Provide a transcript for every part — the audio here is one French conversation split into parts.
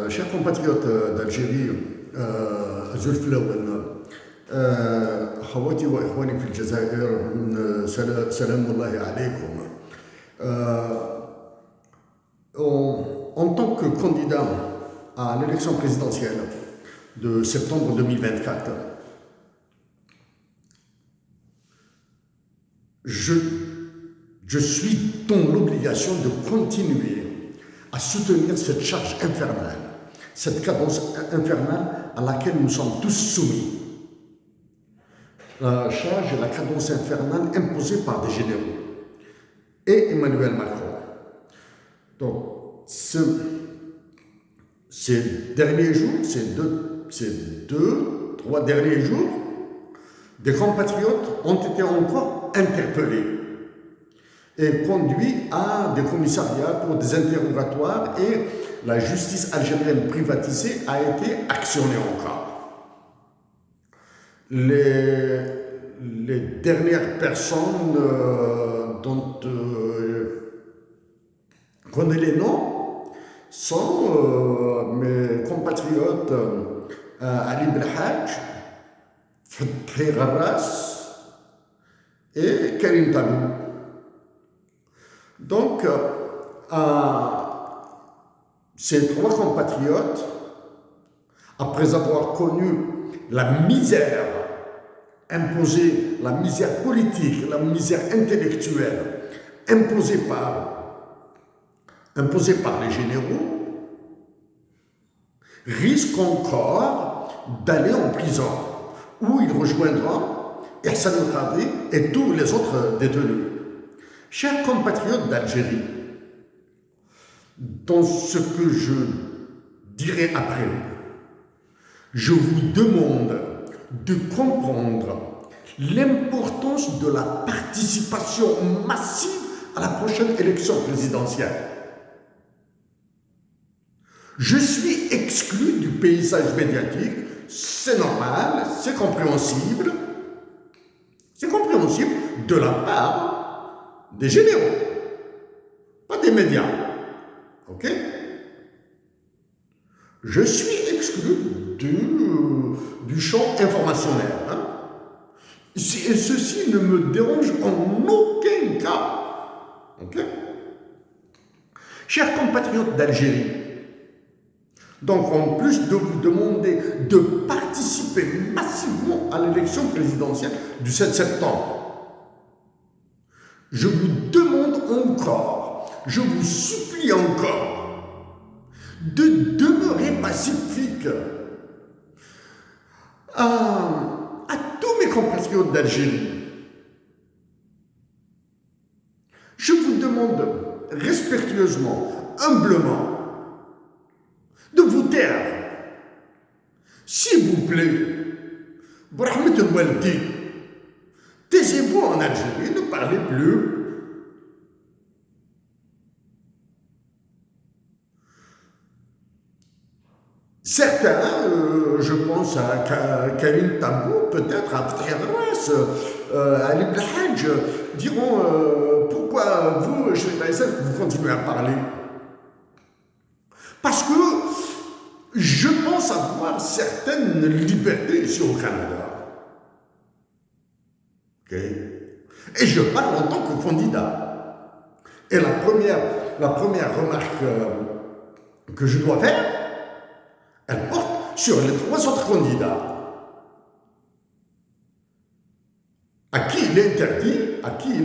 Chers compatriotes d'Algérie, زلف الأول أخواتي وإخواني في الجزائر سلام الله عليكم. En tant que candidat à l'élection présidentielle de septembre 2024, je suis dans l'obligation de continuer à soutenir cette charge infernale, cette cadence infernale à laquelle nous sommes tous soumis. La charge et la cadence infernale imposée par des généraux et Emmanuel Macron. Donc, ces derniers jours, ces trois derniers jours, des compatriotes ont été encore interpellés et conduits à des commissariats pour des interrogatoires et la justice algérienne privatisée a été actionnée encore. Les dernières personnes dont je connais les noms sont mes compatriotes Ali Belhadj, Fethi Gharras et Karim Talou. Donc, ces trois compatriotes, après avoir connu la misère imposée, la misère politique, la misère intellectuelle imposée par les généraux, risquent encore d'aller en prison, où ils rejoindront Hassan El-Khadi et tous les autres détenus. Chers compatriotes d'Algérie, dans ce que je dirai après, je vous demande de comprendre l'importance de la participation massive à la prochaine élection présidentielle. Je suis exclu du paysage médiatique, c'est normal, c'est compréhensible de la part des généraux, pas des médias. Ok? Je suis exclu du champ informationnel. Et ceci ne me dérange en aucun cas. Ok? Chers compatriotes d'Algérie, donc en plus de vous demander de participer massivement à l'élection présidentielle du 7 septembre, je vous demande encore, je vous supplie encore de demeurer pacifique à tous mes compatriotes d'Algérie. Je vous demande respectueusement, humblement, de vous taire. S'il vous plaît, Brahmet el-Waldi, taisez-vous en Algérie, ne parlez plus. Certains, je pense à Karim Talou, peut-être à Fethi Gharras, à Ali Belhadj, diront pourquoi vous, chez Taïsel, vous continuez à parler. Parce que je pense avoir certaines libertés ici au Canada. Okay? Et je parle en tant que candidat. Et la première remarque que je dois faire, elle porte sur les trois autres candidats. À qui il est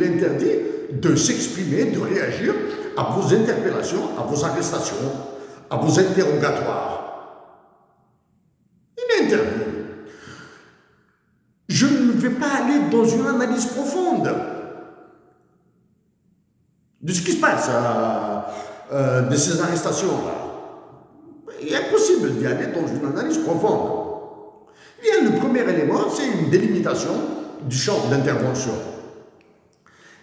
interdit de s'exprimer, de réagir à vos interpellations, à vos arrestations, à vos interrogatoires. Il est interdit. Je ne vais pas aller dans une analyse profonde de ce qui se passe, de ces arrestations-là. Il est impossible d'y aller dans une analyse profonde. Le premier élément, c'est une délimitation du champ d'intervention.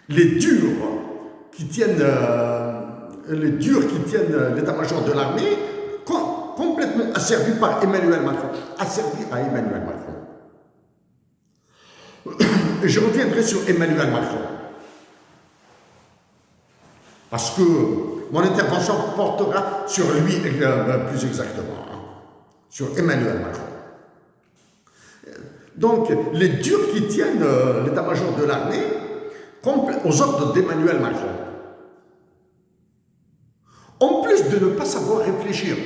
Les durs qui tiennent l'état-major de l'armée, complètement asservis par Emmanuel Macron, Je reviendrai sur Emmanuel Macron. Parce que mon intervention portera sur lui plus exactement, hein, sur Emmanuel Macron. Donc, les durs qui tiennent l'état-major de l'armée aux ordres d'Emmanuel Macron. En plus de ne pas savoir réfléchir,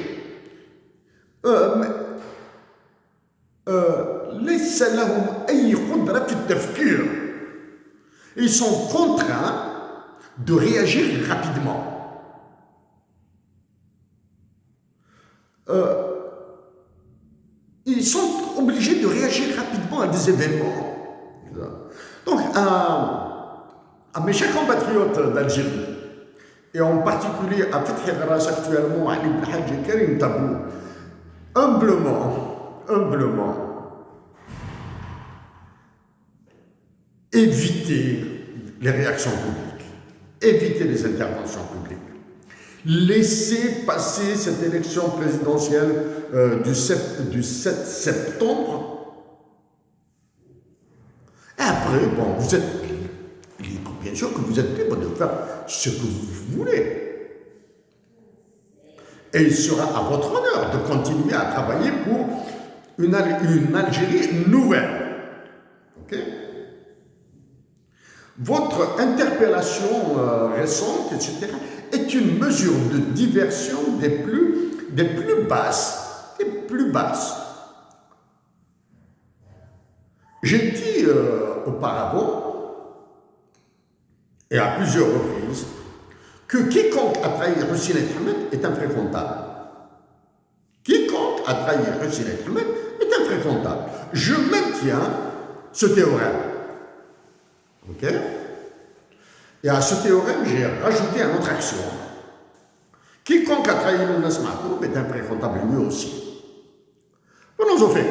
ils sont contraints de réagir rapidement. Ils sont obligés de réagir rapidement à des événements. Donc, à mes chers compatriotes d'Algérie, et en particulier à Fethi El-Ras actuellement, Ali Ibn Hajj et Karim Tabou, humblement, évitez les réactions publiques, évitez les interventions publiques. Laissez passer cette élection présidentielle du 7 septembre. Et après, bon, vous êtes libre, bien sûr que vous êtes libre de faire ce que vous voulez. Et il sera à votre honneur de continuer à travailler pour une Algérie nouvelle. Ok? Votre interpellation récente, etc., est une mesure de diversion des plus basses. J'ai dit auparavant, et à plusieurs reprises, que quiconque a trahi Hussein Ahmed est infréquentable. Quiconque a trahi Hussein Ahmed est infréquentable. Je maintiens ce théorème. Ok? Et à ce théorème, j'ai rajouté un autre axiome. Quiconque a trahi le Nas Mahfouz est infréquentable lui aussi. Venons au fait.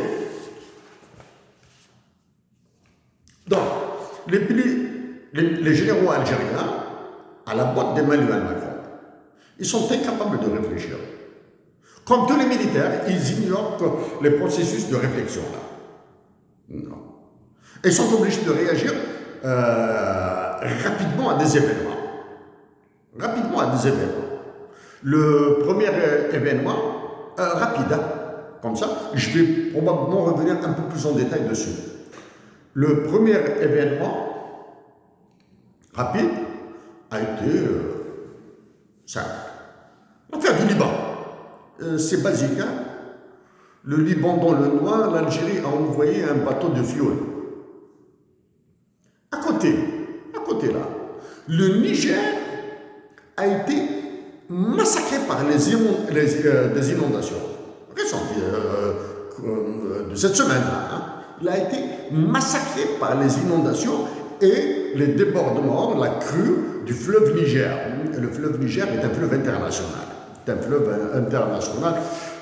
Donc, les généraux algériens, à la boîte d'Emmanuel Macron, ils sont incapables de réfléchir. Comme tous les militaires, ils ignorent les processus de réflexion là. Non. Ils sont obligés de réagir rapidement à des événements. Le premier événement, rapide, hein, comme ça, je vais probablement revenir un peu plus en détail dessus. Le premier événement rapide a été simple. L'affaire du Liban. C'est basique. Hein? Le Liban dans le noir, l'Algérie a envoyé un bateau de fioul. À côté là, le Niger a été massacré par des inondations récentes de cette semaine-là. Hein? Il a été massacré par les inondations et les débordements, la crue du fleuve Niger. Le fleuve Niger est un fleuve international.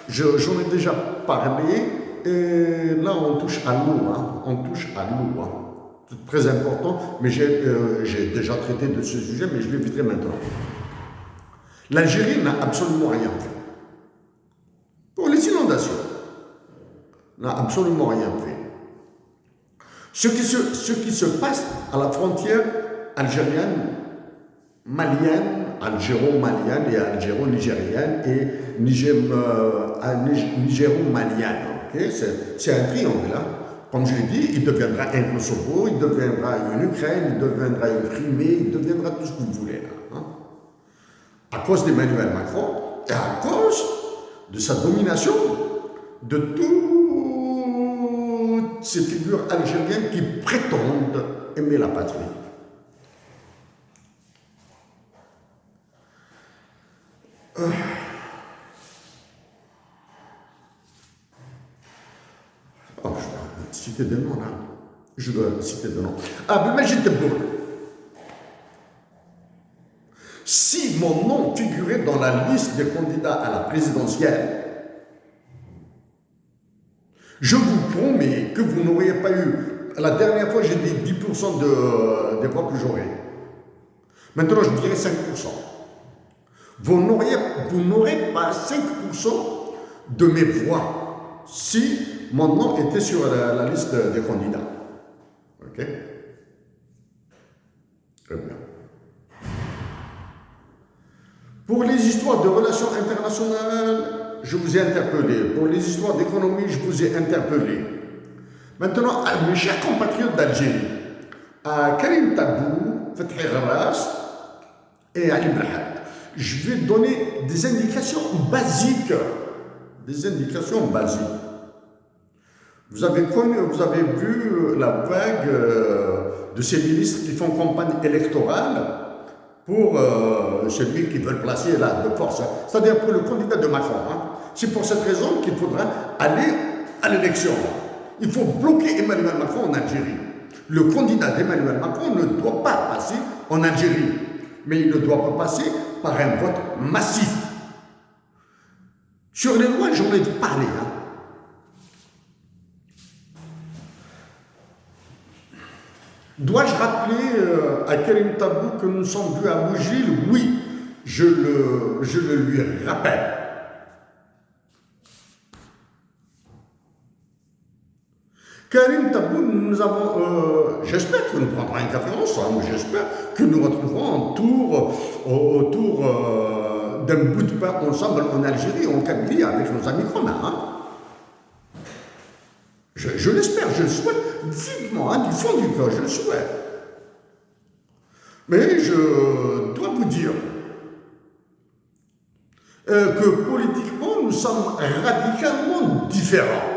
J'en ai déjà parlé, et là on touche à l'eau. Hein. C'est très important, mais j'ai déjà traité de ce sujet, mais je l'éviterai maintenant. L'Algérie n'a absolument rien fait. Pour les inondations, n'a absolument rien fait. Ce qui se passe à la frontière algérienne, malienne, algéro-malienne et algéro-nigérienne et nigéro-malienne. Okay? C'est un triangle. Hein? Comme je l'ai dit, il deviendra un Kosovo, il deviendra une Ukraine, il deviendra une Crimée, il deviendra tout ce que vous voulez. Là, hein? À cause d'Emmanuel Macron et à cause de sa domination de toutes ces figures algériennes qui prétendent aimer la patrie. Oh, je dois citer des noms là. Je dois citer des noms. Abdelmajid Tebboune. Si mon nom figurait dans la liste des candidats à la présidentielle, je vous promets que vous n'auriez pas eu. La dernière fois, j'ai dit 10% des voix que j'aurais. Maintenant, je dirais 5%. Vous n'aurez pas 5% de mes voix si mon nom était sur la liste des candidats. Ok? Très bien. Pour les histoires de relations internationales, je vous ai interpellé. Pour les histoires d'économie, je vous ai interpellé. Maintenant, mes chers compatriotes d'Algérie, à Karim Tabou, Fethi Gharras et Ali Brahad, je vais donner des indications basiques. Des indications basiques. Vous avez vu la vague de ces ministres qui font campagne électorale pour celui qu'ils veulent placer là de force, c'est-à-dire pour le candidat de Macron. Hein. C'est pour cette raison qu'il faudra aller à l'élection. Il faut bloquer Emmanuel Macron en Algérie. Le candidat d'Emmanuel Macron ne doit pas passer en Algérie, mais il ne doit pas passer par un vote massif. Sur les lois, j'en ai parlé. Hein. Dois-je rappeler à Karim Tabou que nous sommes vus à Bougil? Oui, je le lui rappelle. Karim Tabou, nous avons, j'espère que nous prendrons un café ensemble, j'espère que nous retrouverons autour d'un bout de pain ensemble en Algérie, en Kabylie, avec nos amis communs. Hein. Je l'espère, je le souhaite vivement, hein, du fond du cœur, je le souhaite. Mais je dois vous dire que politiquement, nous sommes radicalement différents.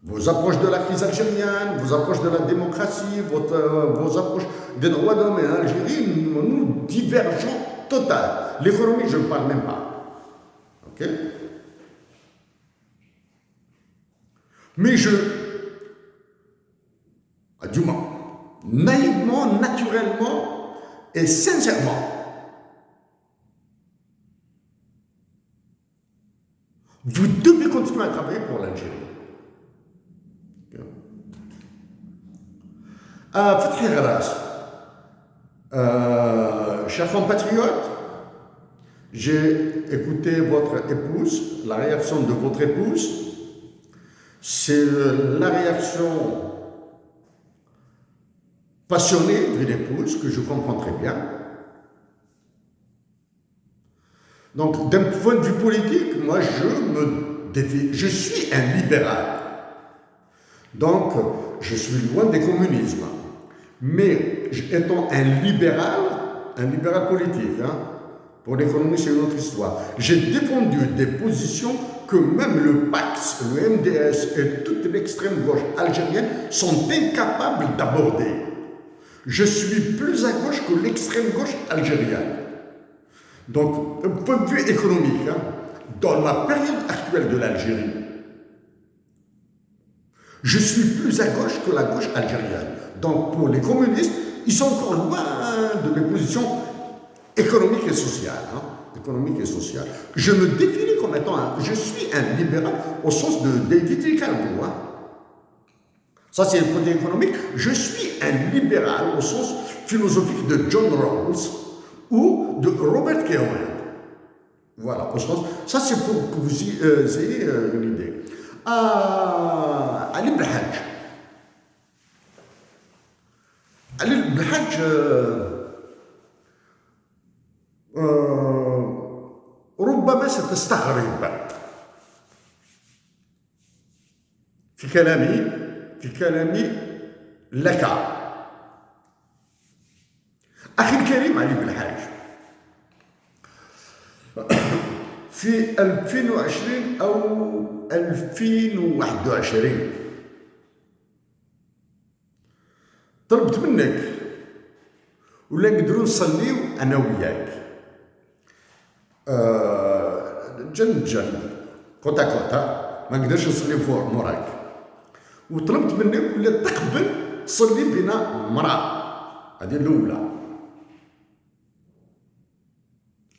Vos approches de la crise algérienne, vos approches de la démocratie, vos approches des droits de l'homme en Algérie, nous divergeons total. L'économie, je ne parle même pas. Ok? Mais du moins, naïvement, naturellement et sincèrement, vous devez continuer à travailler pour l'Algérie. Fethi Gharras, chers compatriotes, j'ai écouté votre épouse, la réaction de votre épouse. C'est la réaction passionnée d'une épouse que je comprends très bien. Donc, d'un point de vue politique, moi, je suis un libéral. Donc, je suis loin des communismes. Mais, étant un libéral politique, hein, pour l'économie, c'est une autre histoire. J'ai défendu des positions que même le PAX, le MDS et toute l'extrême gauche algérienne sont incapables d'aborder. Je suis plus à gauche que l'extrême gauche algérienne. Donc, d'un point de vue économique, hein, dans la période actuelle de l'Algérie, je suis plus à gauche que la gauche algérienne. Donc, pour les communistes, ils sont encore loin de mes positions économiques et sociales. Hein. Économique et sociale. Je me définis comme étant je suis un libéral au sens de David Ricardo. Hein. Ça, c'est le côté économique. Je suis un libéral au sens philosophique de John Rawls ou de Robert Kiyosaki. Voilà, au sens. Ça, c'est pour que vous ayez une idée. Ali Brahad. Ali Brahad. ربما ستستغرب في كلامي لك أخي الكريم علي بالحاج. في 2020 أو 2021 طلبت منك ولا نقدروا نصليو أنا وياك جنب كوتا ما نقدرش نصلي فوق موراك وطلبت منك ولا تقبل تصلي بنا مرأة. هذه الأولى.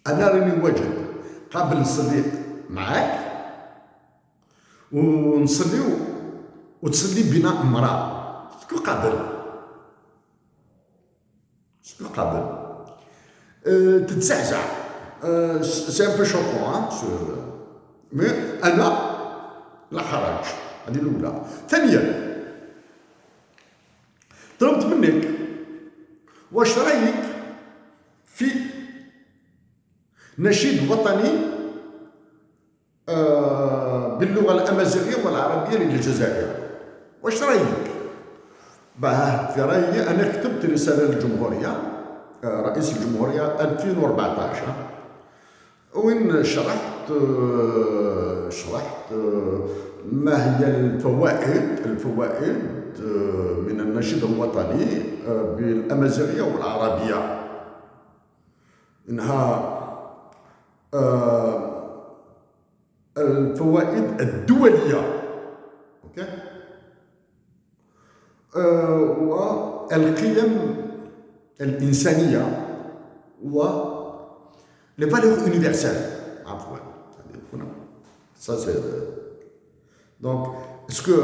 أنا راني واجد قابل نصلي معاك ونصليو وتصلي بنا مرأة. شكون قابل؟ تتزعزع. سي ان بو شوكون مي انا لا حرج. هذه الاولى. ثانيا طلبت منك واش رايك في نشيد وطني باللغة الأمازيغية والعربية للجزائر. واش رايك؟ باه في رأيي أنا كتبت رسالة للجمهورية رئيس الجمهورية 2014 وين شرحت ما هي الفوائد من النشيد الوطني بالأمازيغية والعربية. إنها الفوائد الدولية، أوكي، والقيم الإنسانية و les valeurs universelles. عفوا. Ça c'est donc est-ce que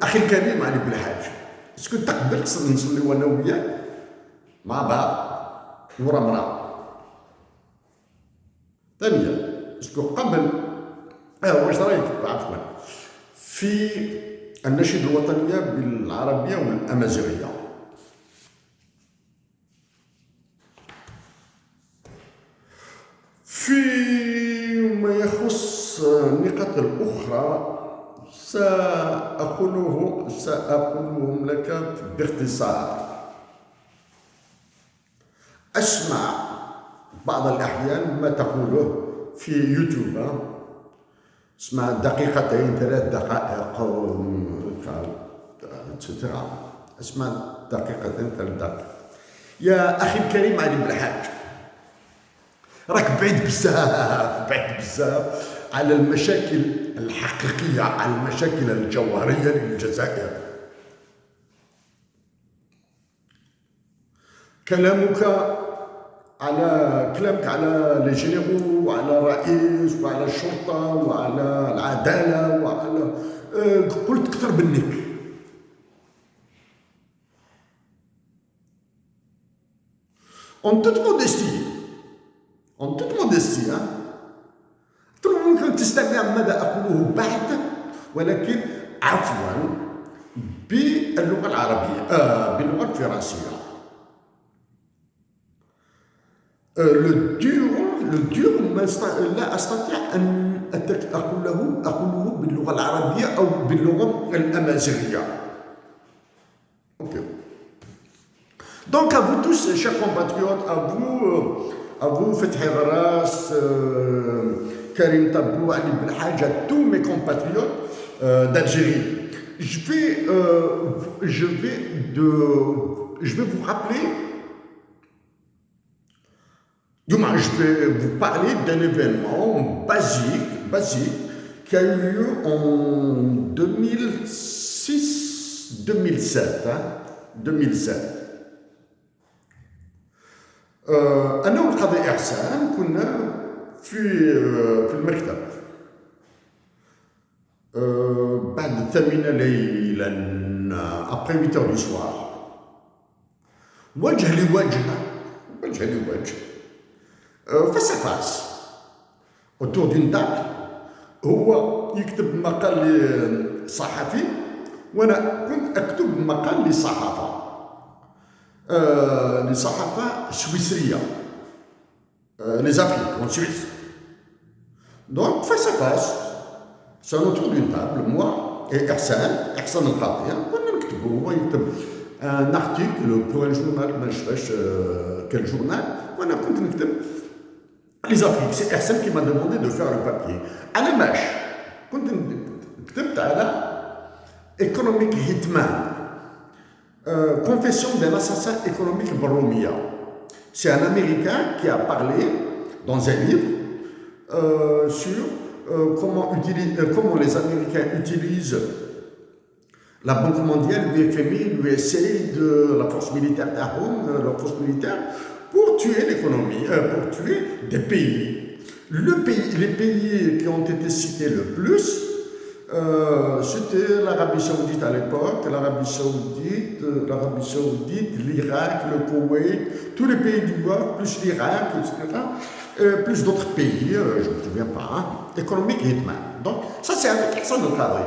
أخي الكريم علي بالحاج اسكو تقبل نصليو أنا وياك مع بعض ورا مرا ثانيا اسكو قبل واش رايك عفوا في النشيد الوطنية بالعربية والأمازيغية؟ فيما يخص النقاط الأخرى سأقولهم لك باختصار. أسمع بعض الأحيان ما تقوله في يوتيوب، اسمع دقيقتين 3 دقائق اسمع دقيقتين 3 دقائق. يا أخي الكريم علي بالحاج راك بعيد بزاف على المشاكل الحقيقية، على المشاكل الجوهرية للجزائر. كلامك على لي جينيرو وعلى الرئيس وعلى الشرطة وعلى العدالة وعلى قلت أكثر منك. En toute modestie ممكن تستمع ماذا أقوله بعد، ولكن عفوا باللغة العربية باللغة الفرنسية. le dur لا أستطيع أن أقوله باللغة العربية أو باللغة الأمازيغية. Ok. Donc à vous tous, chers compatriotes, à vous Fethi Ras, Karim Tabou, Ali Belhadj, à tous mes compatriotes d'Algérie. Je vais vous rappeler, je vais vous parler d'un événement basique qui a eu lieu en 2007. أنا والقاضي إحسان كنا في المكتب بعد 8 ليلا après 8 heures du soir، وجه لوجه face à face autour d'une table. هو يكتب مقال صحفي وأنا كنت أكتب مقال لصحافة سويسرية، les Afriques en Suisse. Donc face à face c'est autour d'une table، moi et إحسان القاضي كنا نكتبوا. هو يكتب un article pour un journal ما نعرفش quel journal، وأنا كنت نكتب les Afriques. C'est Ihsan qui m'a demandé de faire le papier. أنا ماش كنت كتبت على Economic Hitman, confession d'un assassin économique Barroumia. C'est un Américain qui a parlé dans un livre sur comment les Américains utilisent la Banque mondiale, l'UFMI, l'USAID, la force militaire d'Ahoum, leur force militaire, pour tuer l'économie, pour tuer des pays. Les pays qui ont été cités le plus, c'était l'Arabie Saoudite à l'époque, l'Arabie Saoudite, l'Irak, le Koweït, tous les pays du Golfe, plus l'Irak, etc. Plus d'autres pays, je ne me souviens pas, économique Hitman. Donc, ça c'est avec Ihsan al-Qadri.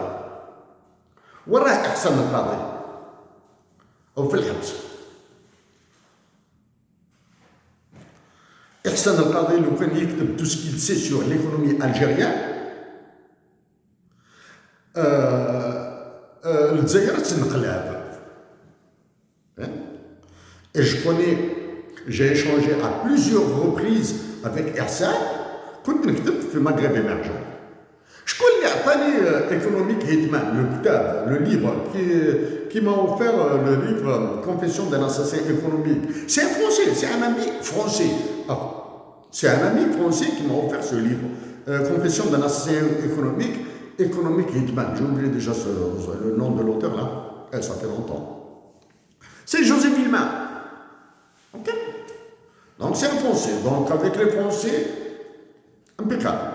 وراه إحسان القاضي أو في الحبس. Ihsan al-Qadi, le quand il écrit tout ce qu'il sait sur l'économie algérienne, le Dzaïr, c'est un qalab. Et je connais, j'ai échangé à plusieurs reprises avec Ihsan, كنت نكتب في المغرب émergent. شكون اللي عطاني économique Hitman, le livre qui m'a offert le livre Confession d'un assassin économique. C'est un Français, c'est un ami français. C'est un ami français qui m'a offert ce livre, Confession d'un assassin économique Hitman. J'ai oublié déjà le nom de l'auteur là, ça fait longtemps. C'est José Villemin. Ok. Donc c'est un Français. Donc avec les Français, impeccable.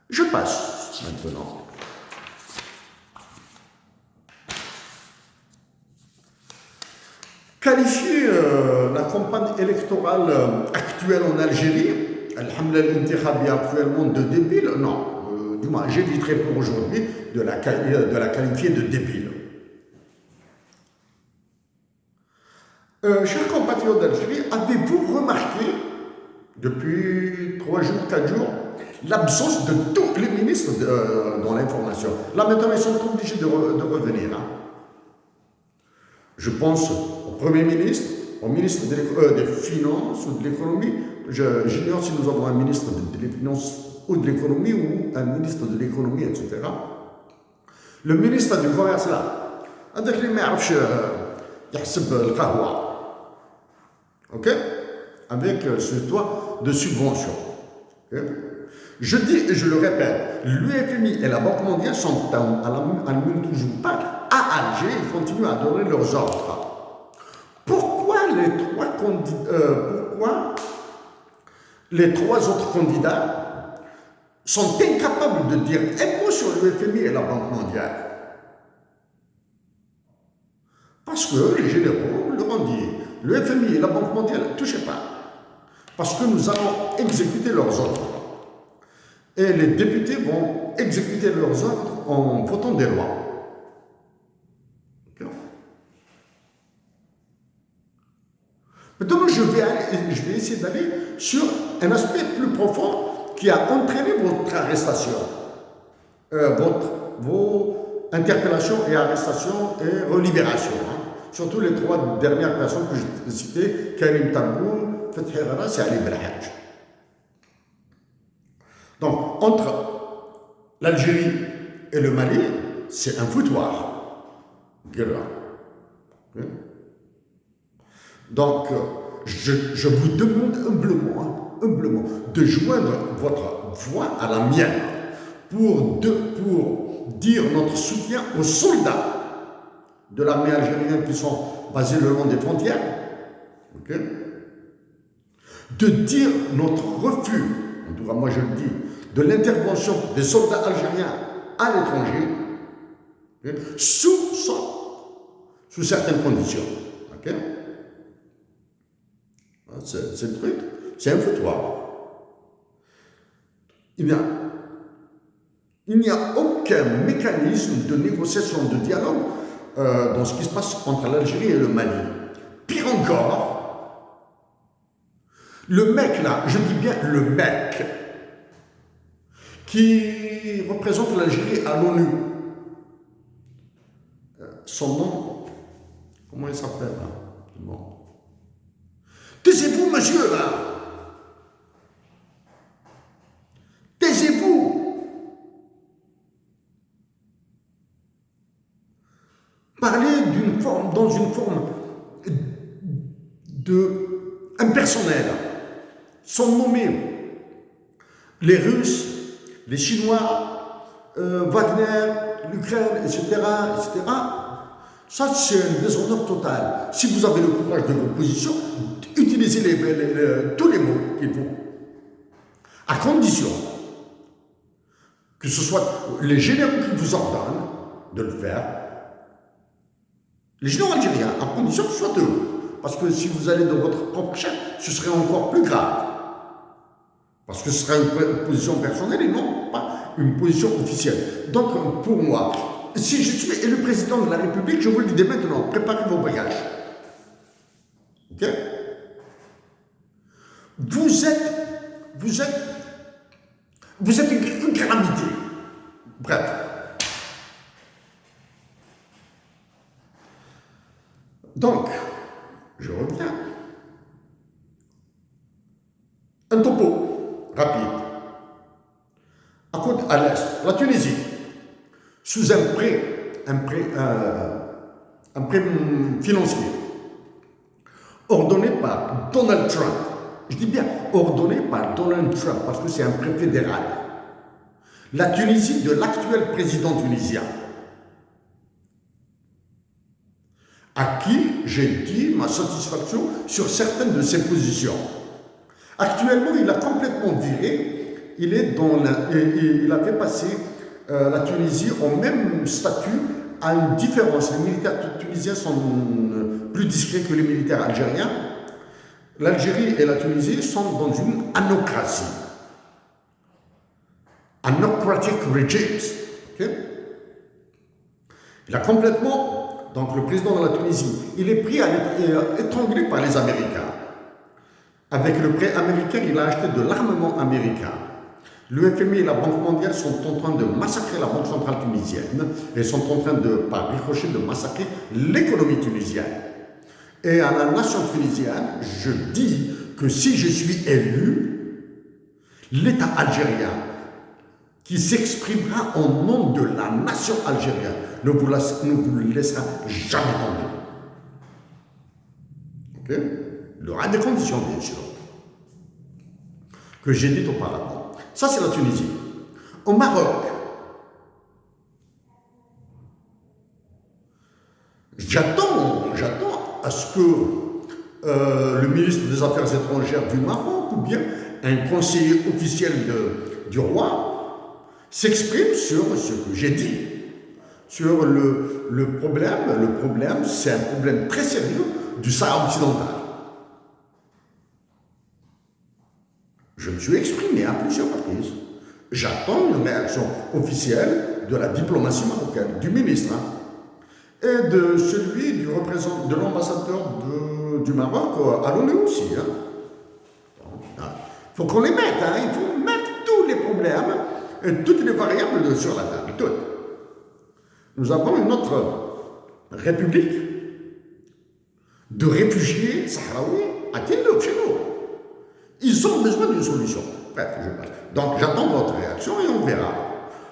Je passe maintenant. Qualifier la campagne électorale actuelle en Algérie, Alhamdulillah, l'intikhabi actuellement de débile, non. Du moins, j'éviterai pour aujourd'hui de la qualifier de débile. Chers compatriotes d'Algérie, avez-vous remarqué, depuis 3 jours, 4 jours, l'absence de tous les ministres dans l'information? Là, maintenant, ils sont obligés de revenir. Hein. Je pense au Premier ministre, au ministre des Finances ou de l'économie. J'ignore si nous avons un ministre des Finances ou de l'économie ou un ministre de l'économie, etc. Le ministre du Commerce, là, avec les marches, يحسب القهوة. Ok? Avec ce toit de subvention. Okay? Je dis et je le répète, l'UFMI et la Banque mondiale sont à la même toujours pas à Alger, ils continuent à donner leurs ordres. Pourquoi les trois autres candidats sont incapables de dire un mot sur l'UFMI et la Banque mondiale? Parce que les généraux leur ont dit, le FMI et la Banque mondiale, ne touchez pas. Parce que nous allons exécuter leurs ordres. Et les députés vont exécuter leurs ordres en votant des lois. Maintenant, je vais essayer d'aller sur un aspect plus profond qui a entraîné votre arrestation. Vos interpellations et arrestations et relibérations. Hein. Surtout les 3 dernières personnes que j'ai citées, Karim Tambour, Fethi Gharas et Ali Belhadj. Donc, entre l'Algérie et le Mali, c'est un foutoir. Donc, je vous demande humblement, de joindre votre voix à la mienne pour dire notre soutien aux soldats de l'armée algérienne qui sont basés le long des frontières, okay? De dire notre refus, en tout cas moi je le dis, de l'intervention des soldats algériens à l'étranger, okay? sous certaines conditions. Okay? C'est le truc, c'est un foutoir. Il n'y a aucun mécanisme de négociation, de dialogue dans ce qui se passe entre l'Algérie et le Mali. Pire encore, le mec là, je dis bien le mec, qui représente l'Algérie à l'ONU, son nom, comment il s'appelle là? Bon. Taisez-vous, monsieur là! Taisez-vous! Parler dans une forme impersonnelle, sans nommer les Russes, les Chinois, Wagner, l'Ukraine, etc., etc. Ça, c'est un déshonneur total. Si vous avez le courage de l'opposition, utilisez tous les mots qu'il faut, à condition que ce soit les généraux qui vous ordonnent de le faire, les généraux algériens, à condition que ce soit eux. Parce que si vous allez dans votre propre chef, ce serait encore plus grave. Parce que ce serait une position personnelle et non pas une position officielle. Donc, pour moi, si je suis élu président de la République, je vous le dis dès maintenant, préparez vos bagages. Ok? Vous êtes, vous êtes, vous êtes une calamité. Bref. Donc, je reviens. Un topo rapide. À l'est, la Tunisie, sous un prêt financier ordonné par Donald Trump. Je dis bien ordonné par Donald Trump parce que c'est un prêt fédéral. La Tunisie de l'actuel président tunisien, à qui j'ai dit ma satisfaction sur certaines de ses positions. Actuellement, il a complètement viré. Il a fait passer la Tunisie au même statut à une différence. Les militaires tunisiens sont plus discrets que les militaires algériens. L'Algérie et la Tunisie sont dans une anocratie. Anocratic regimes. Okay? Il a complètement, donc le président de la Tunisie, il est pris à être étranglé par les Américains. Avec le prêt américain, il a acheté de l'armement américain. Le FMI et la Banque mondiale sont en train de massacrer la Banque centrale tunisienne et sont en train de, par ricochet, de massacrer l'économie tunisienne. Et à la nation tunisienne, je dis que si je suis élu, l'État algérien qui s'exprimera au nom de la nation algérienne ne vous laissera jamais tomber. Ok? Il y aura des conditions, bien sûr, que j'ai dites auparavant. Ça, c'est la Tunisie. Au Maroc, j'attends à ce que le ministre des Affaires étrangères du Maroc ou bien un conseiller officiel du roi s'exprime sur ce que j'ai dit, sur le problème. Le problème, c'est un problème très sérieux du Sahara occidental. Je me suis exprimé à plusieurs reprises. J'attends une réaction officielle de la diplomatie marocaine, du ministre, et de celui de l'ambassadeur du Maroc à l'ONU aussi. Il faut qu'on les mette, il faut mettre tous les problèmes et toutes les variables sur la table, toutes. Nous avons une autre république de réfugiés sahraouis à Tindouf, chez nous. Ils ont besoin d'une solution. Bref, je passe. Donc j'attends votre réaction et on verra.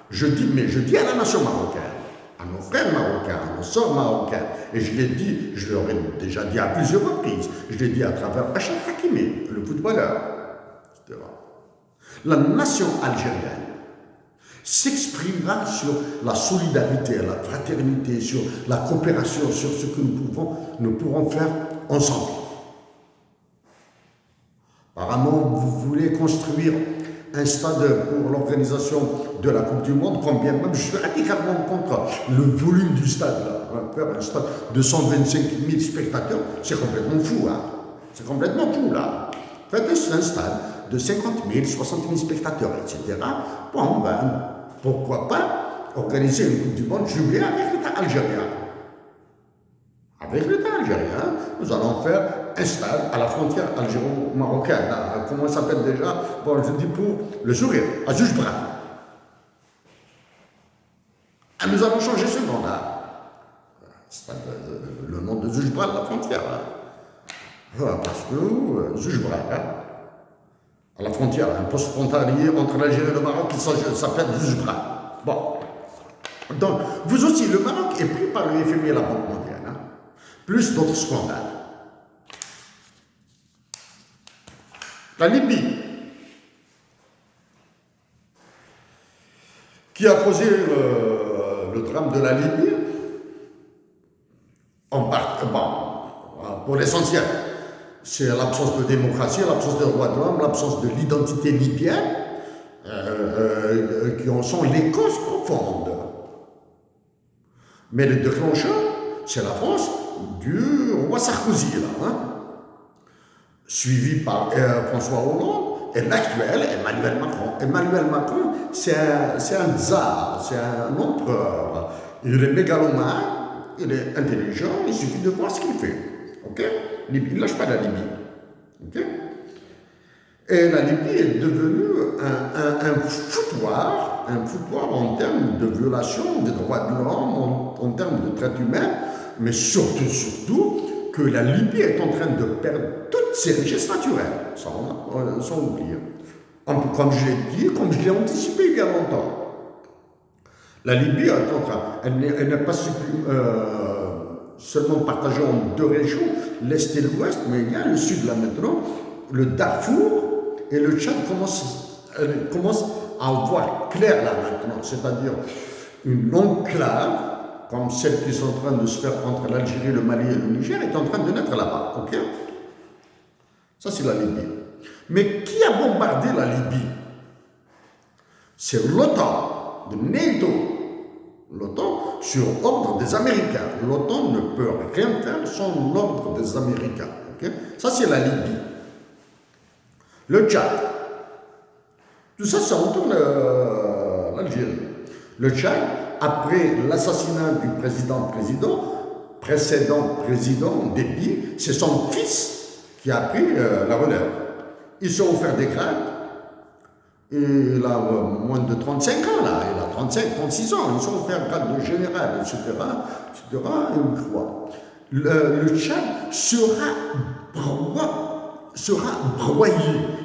Je dis à la nation marocaine, à nos frères marocains, à nos sœurs marocaines, et je l'ai dit, je leur ai déjà dit à plusieurs reprises, je l'ai dit à travers Achraf Hakimi, le footballeur, etc. La nation algérienne s'exprimera sur la solidarité, la fraternité, sur la coopération, sur ce que nous pourrons faire ensemble. Apparemment, vous voulez construire un stade pour l'organisation de la Coupe du Monde, quand bien même je suis radicalement contre le volume du stade. Là. Faire un stade de 125 000 spectateurs, c'est complètement fou. C'est complètement fou, là. Faites un stade de 50 000, 60 000 spectateurs, etc. Bon, ben, pourquoi pas organiser une Coupe du Monde jumelée avec l'État algérien. Avec l'État algérien, nous allons faire un stade à la frontière algéro-marocaine. Comment ça s'appelle déjà? Bon, je dis pour le sourire, à Zujbra. Nous allons changer ce nom-là. Le nom de Zujbra, la frontière. Voilà, parce que Zujbra, à la frontière, un poste frontalier entre l'Algérie et le Maroc, qui s'appelle Zujbra. Bon. Donc, vous aussi, le Maroc est pris par le FMI et la Banque mondiale. Plus d'autres scandales. La Libye, qui a causé le drame de la Libye, en partie, pour l'essentiel, c'est l'absence de démocratie, l'absence de droits de l'homme, l'absence de l'identité libyenne, qui en sont les causes profondes. Mais le déclencheur, c'est la France du roi Sarkozy, là, suivi par François Hollande et l'actuel Emmanuel Macron. Emmanuel Macron, c'est un tsar, c'est un empereur. Il est mégalomane, il est intelligent, il suffit de voir ce qu'il fait. Ok? Il ne lâche pas la Libye. Ok? Et la Libye est devenue un foutoir en termes de violation des droits de l'homme, en termes de traite humaine, mais surtout, que la Libye est en train de perdre toutes ses richesses naturelles, sans oublier. Comme je l'ai dit, comme je l'ai anticipé il y a longtemps. La Libye est en train, elle n'est pas seulement partagée en deux régions, l'Est et l'Ouest, mais il y a le Sud là maintenant, le Darfour et le Tchad commencent à voir clair là maintenant, c'est-à-dire une enclave, comme celle qui est en train de se faire entre l'Algérie, le Mali et le Niger, est en train de naître là-bas, ok? Ça c'est la Libye. Mais qui a bombardé la Libye? C'est l'OTAN, de NATO. L'OTAN sur ordre des Américains. L'OTAN ne peut rien faire sans l'ordre des Américains. Okay? Ça, c'est la Libye. Le Tchad. Tout ça, ça entoure l'Algérie. Le Tchad, après l'assassinat du précédent président Déby, c'est son fils qui a pris la relève. Ils se sont offert des grades. Il a moins de 35 ans, là. Il a 35, 36 ans. Ils se sont offert un grade de général, etc. Et le Tchad sera broyé.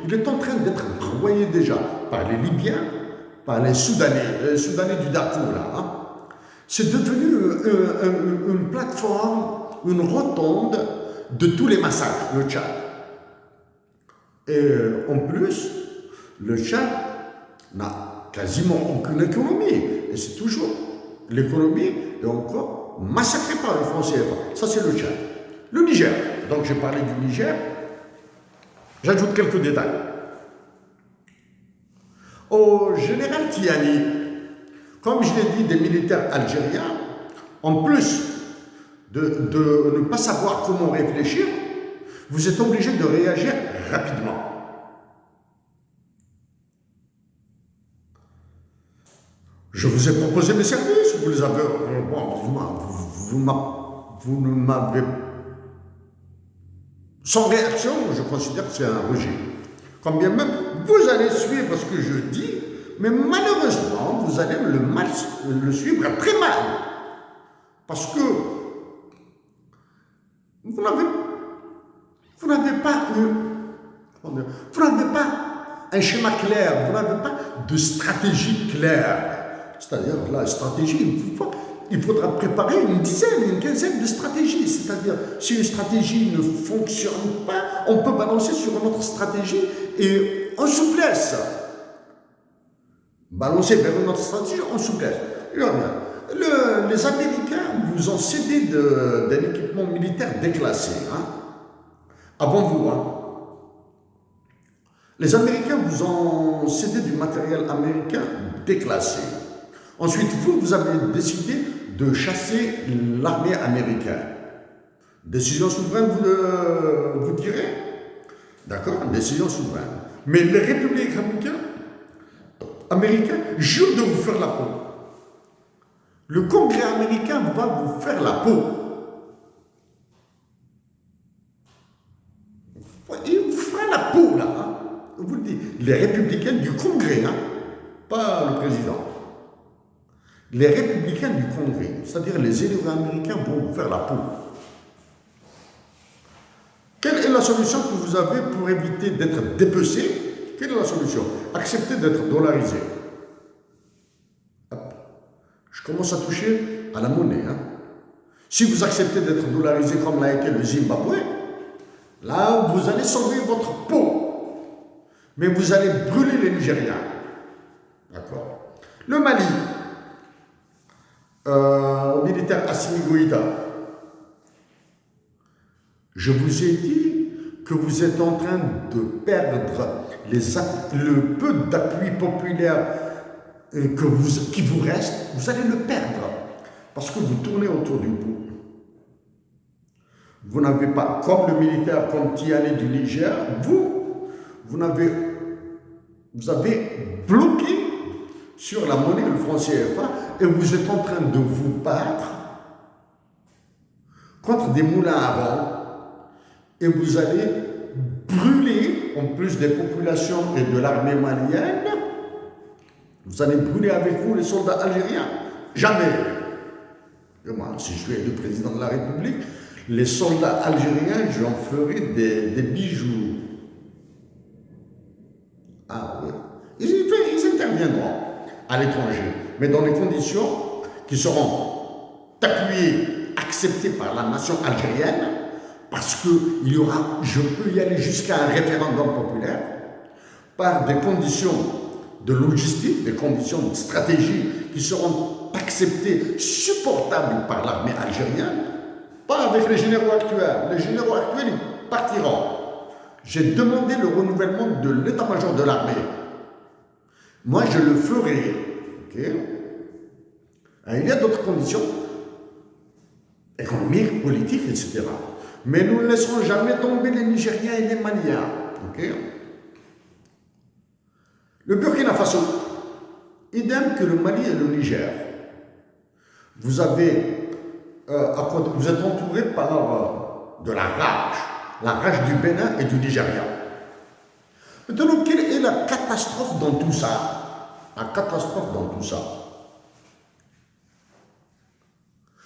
Il est en train d'être broyé déjà par les Libyens, par les Soudanais du Darfour, là. Hein. C'est devenu une plateforme, une rotonde de tous les massacres, le Tchad. Et en plus, le Tchad n'a quasiment aucune économie. Et c'est toujours l'économie est encore massacrée par le franc CFA. Ça, c'est le Tchad. Le Niger. Donc, j'ai parlé du Niger. J'ajoute quelques détails. Au général Tiani, comme je l'ai dit, des militaires algériens, en plus de ne pas savoir comment réfléchir, vous êtes obligé de réagir rapidement. Je vous ai proposé mes services, vous les avez. Vous ne m'avez. Sans réaction, je considère que c'est un rejet. Quand bien même, vous allez suivre ce que je dis, mais malheureusement, vous allez le suivre très mal. Parce que vous n'avez pas un schéma clair, vous n'avez pas de stratégie claire. C'est-à-dire, la stratégie, il faudra préparer une quinzaine de stratégies. C'est-à-dire, si une stratégie ne fonctionne pas, on peut balancer sur une autre stratégie et en souplesse. Balancer vers une autre stratégie en souplesse. Les Américains vous ont cédé d'un équipement militaire déclassé. Hein, avant vous, hein. Les Américains vous ont cédé du matériel américain déclassé. Ensuite, vous avez décidé de chasser l'armée américaine. Décision souveraine, vous direz? D'accord, décision souveraine. Mais les républicains américains jurent de vous faire la peau. Le Congrès américain va vous faire la peau. Il vous fera la peau, là. Hein. Vous le dites. Les républicains du Congrès, hein, pas le président. Les républicains du Congrès, c'est-à-dire les élus américains, vont vous faire la peau. Quelle est la solution que vous avez pour éviter d'être dépecé? Quelle est la solution? Accepter d'être dollarisé. Hop. Je commence à toucher à la monnaie. Hein. Si vous acceptez d'être dollarisé comme l'a été le Zimbabwe, là, vous allez sauver votre peau. Mais vous allez brûler les Nigériens. D'accord. Le Mali. Militaire Assimi Goïta, je vous ai dit que vous êtes en train de perdre le peu d'appui populaire qui vous reste, vous allez le perdre parce que vous tournez autour du pot. Vous n'avez pas, comme le militaire comme Tiani du Niger, vous avez bloqué sur la monnaie, le franc CFA, et vous êtes en train de vous battre contre des moulins à vent, et vous allez brûler, en plus des populations et de l'armée malienne, vous allez brûler avec vous les soldats algériens? Jamais. Et moi, si je suis le président de la République, les soldats algériens, j'en ferai des bijoux. Ah oui. Ils interviendront à l'étranger, mais dans les conditions qui seront appuyées, acceptées par la nation algérienne, parce qu'il y aura, je peux y aller jusqu'à un référendum populaire, par des conditions de logistique, des conditions de stratégie qui seront acceptées, supportables par l'armée algérienne, pas avec les généraux actuels. Les généraux actuels, ils partiront. J'ai demandé le renouvellement de l'état-major de l'armée. Moi, je le ferai. Okay. Il y a d'autres conditions, économiques, politiques, etc. Mais nous ne laisserons jamais tomber les Nigériens et les Maliens. Okay. Le Burkina Faso, idem que le Mali et le Niger. Vous êtes entouré par de la rage du Bénin et du Nigeria. Maintenant, quelle est la catastrophe dans tout ça? La catastrophe dans tout ça.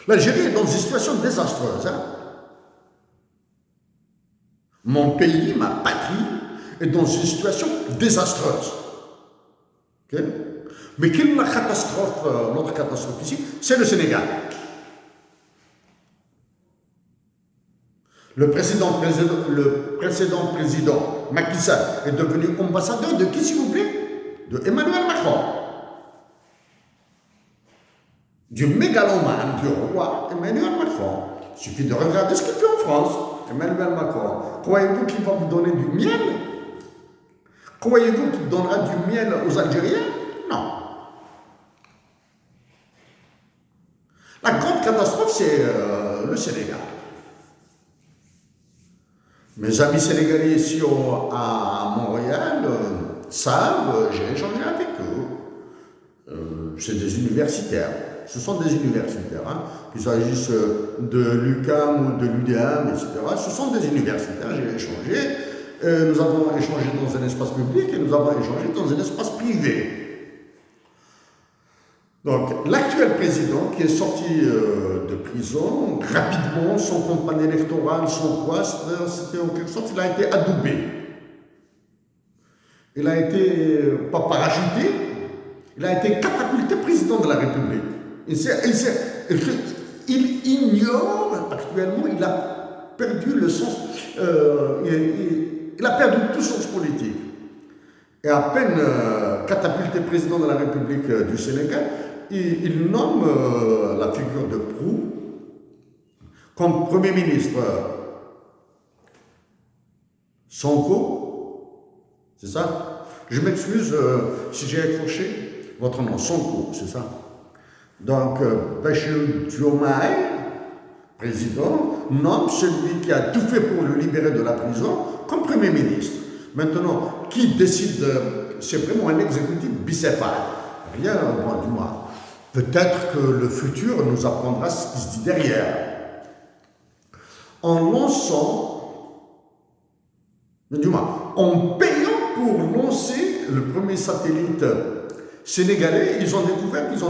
L'Algérie est dans une situation désastreuse. Hein? Mon pays, ma patrie, est dans une situation désastreuse. Okay? Mais quelle est la catastrophe, notre catastrophe ici? C'est le Sénégal. Le précédent président, Macky Sall, est devenu ambassadeur de qui, s'il vous plaît? De Emmanuel Macron. Du mégalomane, du roi Emmanuel Macron. Il suffit de regarder ce qu'il fait en France, Emmanuel Macron. Croyez-vous qu'il va vous donner du miel? Croyez-vous qu'il donnera du miel aux Algériens? Non. La grande catastrophe, c'est le Sénégal. Mes amis sénégalais ici à Montréal savent, j'ai échangé avec eux. C'est des universitaires. Ce sont des universitaires, hein, qu'il s'agisse de l'UQAM ou de l'UDM, etc. Ce sont des universitaires, j'ai échangé. Nous avons échangé dans un espace public et nous avons échangé dans un espace privé. Donc, l'actuel président qui est sorti de prison, rapidement, son campagne électorale, son poste, c'était en quelque sorte, il a été adoubé. Il a été, pas parachuté, il a été catapulté président de la République. Il ignore actuellement, il a perdu le sens, il a perdu tout sens politique. Et à peine catapulté président de la République du Sénégal, il nomme la figure de Proux comme Premier ministre. Sonko, c'est ça? Je m'excuse si j'ai accroché votre nom, Sonko, c'est ça? Donc, Bachir Diomaye, président, nomme celui qui a tout fait pour le libérer de la prison comme Premier ministre. Maintenant, qui décide, c'est vraiment un exécutif bicéphale. Rien du moins. Peut-être que le futur nous apprendra ce qui se dit derrière. En lançant, du moins, en payant pour lancer le premier satellite sénégalais, ils ont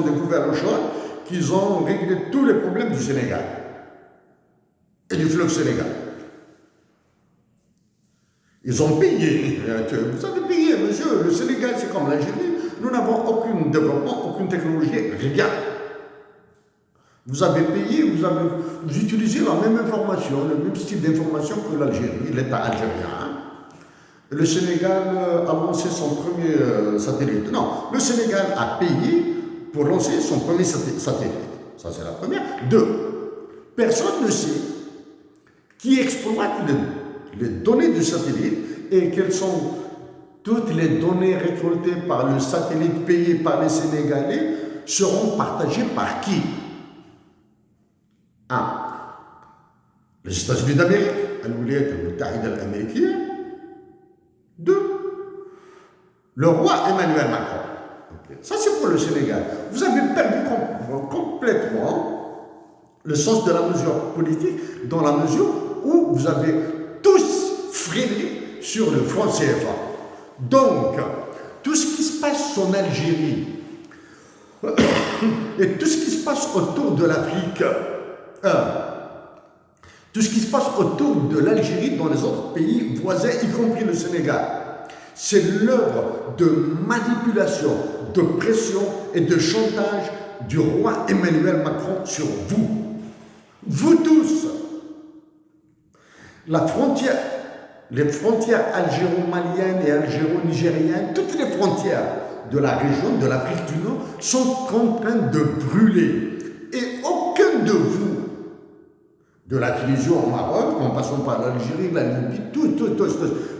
découvert le choix, qu'ils ont réglé tous les problèmes du Sénégal et du fleuve Sénégal. Ils ont payé. Vous avez payé, monsieur. Le Sénégal, c'est comme l'Algérie. Nous n'avons aucun développement, aucune technologie, rien. Vous avez payé, vous utilisez la même information, le même style d'information que l'Algérie, l'État algérien. Le Sénégal a lancé son premier satellite. Non, le Sénégal a payé pour lancer son premier satellite. Ça, c'est la première. Deux, personne ne sait qui exploite les données du satellite et quelles sont toutes les données récoltées par le satellite payé par les Sénégalais seront partagées par qui? 1. Les États-Unis d'Amérique, Al-Wilayat al-Muttahida al-Américaine. 2. Le roi Emmanuel Macron. Okay. Ça, c'est pour le Sénégal. Vous avez perdu complètement le sens de la mesure politique dans la mesure où vous avez tous freiné sur le franc CFA. Donc, tout ce qui se passe en Algérie et tout ce qui se passe autour de l'Afrique, tout ce qui se passe autour de l'Algérie dans les autres pays voisins, y compris le Sénégal, c'est l'œuvre de manipulation, de pression et de chantage du roi Emmanuel Macron sur vous. Vous tous. Les frontières algéro-maliennes et algéro-nigériennes, toutes les frontières de la région de l'Afrique du Nord sont en train de brûler. Et aucun de vous, de la Tunisie au Maroc, en passant par l'Algérie, la Libye, tout,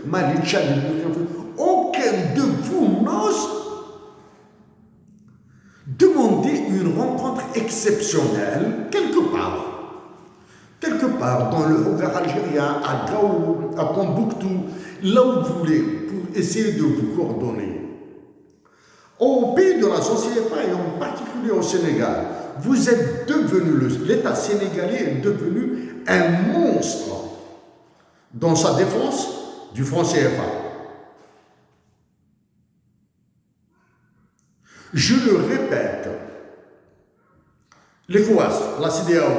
Mali, Tchad, aucun de vous n'ose demander une rencontre exceptionnelle quelque part dans le Hogar algérien, à Gao, à Tombouctou, là où vous voulez, pour essayer de vous coordonner. Au pays de la CFA et en particulier au Sénégal, vous êtes devenu, l'État sénégalais est devenu un monstre dans sa défense du franc CFA. Je le répète, l'ECOWAS, la CEDEAO,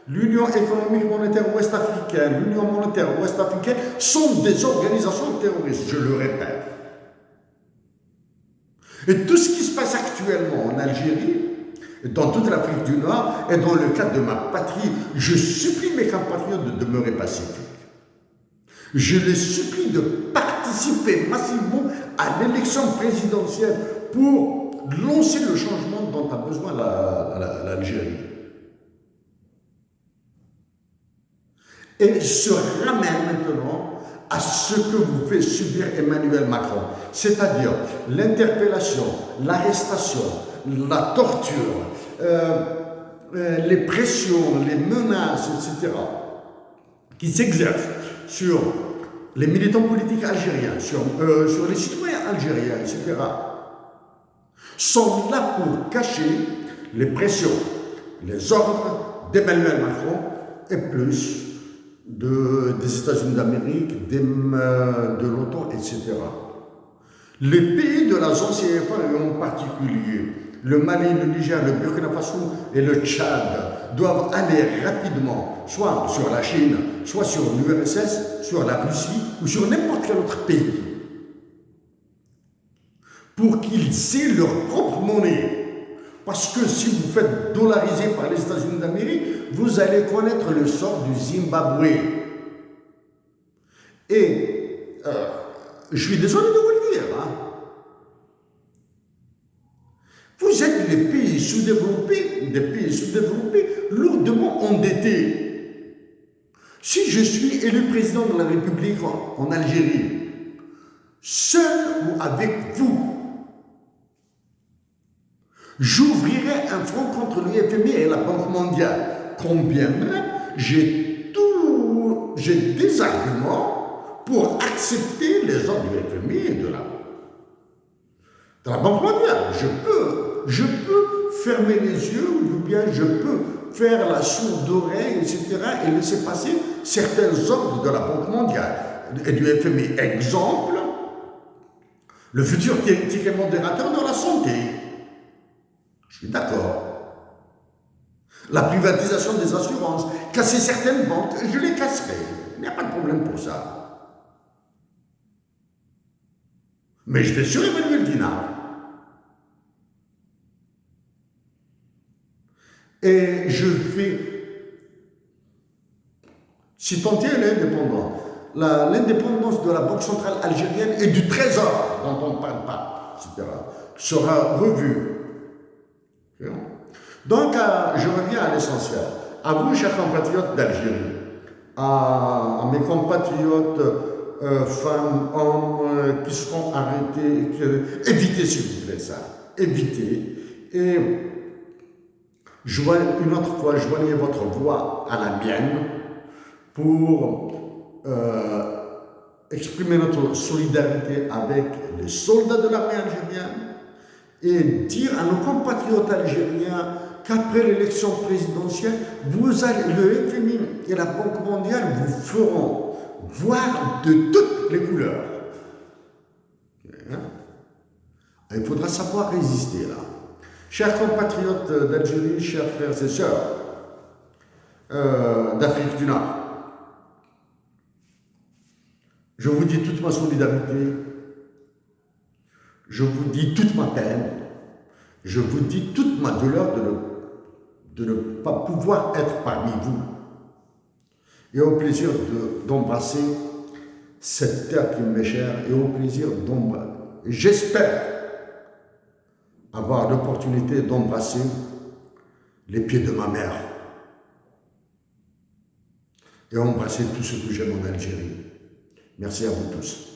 l'Union économique monétaire ouest-africaine, l'Union monétaire ouest-africaine sont des organisations terroristes, je le répète. Et tout ce qui se passe actuellement en Algérie, dans toute l'Afrique du Nord, et dans le cadre de ma patrie, je supplie mes compatriotes de demeurer pacifiques. Je les supplie de participer massivement à l'élection présidentielle pour lancer le changement dont a besoin l'Algérie. Et se ramène maintenant à ce que vous fait subir Emmanuel Macron, c'est-à-dire l'interpellation, l'arrestation, la torture, les pressions, les menaces, etc., qui s'exercent sur les militants politiques algériens, sur les citoyens algériens, etc., sont là pour cacher les pressions, les ordres d'Emmanuel Macron et plus des États-Unis d'Amérique, de l'OTAN, etc. Les pays de la zone CFA, et en particulier le Mali, le Niger, le Burkina Faso et le Tchad, doivent aller rapidement, soit sur la Chine, soit sur l'URSS, sur la Russie ou sur n'importe quel autre pays, pour qu'ils aient leur propre monnaie. Parce que si vous faites dollariser par les États-Unis d'Amérique, vous allez connaître le sort du Zimbabwe. Et je suis désolé de vous le dire. Hein. Vous êtes des pays sous-développés, lourdement endettés. Si je suis élu président de la République en Algérie, seul ou avec vous, j'ouvrirai un front contre l'UFMI et la Banque mondiale. Combien même j'ai des arguments pour accepter les ordres du FMI et de la Banque mondiale. Je peux fermer les yeux ou bien je peux faire la sourde oreille, etc. et laisser passer certains ordres de la Banque mondiale et du FMI. Exemple, le futur ticket modérateur de la santé. Je suis d'accord. La privatisation des assurances, casser certaines banques, je les casserai. Il n'y a pas de problème pour ça. Mais je vais sur Emmanuel Dinard. Et je fais, si tant est l'indépendant, l'indépendance de la Banque centrale algérienne et du Trésor, dont on ne parle pas, etc., sera revue. Donc, je reviens à l'essentiel. À vous, chers compatriotes d'Algérie, à mes compatriotes, femmes, hommes, qui seront arrêtés, évitez s'il vous plaît ça, évitez. Et une autre fois, joignez votre voix à la mienne pour exprimer notre solidarité avec les soldats de l'armée algérienne et dire à nos compatriotes algériens qu'après l'élection présidentielle, le FMI et la Banque mondiale vous feront voir de toutes les couleurs. Hein? Il faudra savoir résister là. Chers compatriotes d'Algérie, chers frères et sœurs d'Afrique du Nord, je vous dis toute ma solidarité, je vous dis toute ma peine, je vous dis toute ma douleur de ne pas pouvoir être parmi vous. Et au plaisir d'embrasser cette terre qui m'est chère, et au plaisir d'embrasser. J'espère avoir l'opportunité d'embrasser les pieds de ma mère et embrasser tout ce que j'aime en Algérie. Merci à vous tous.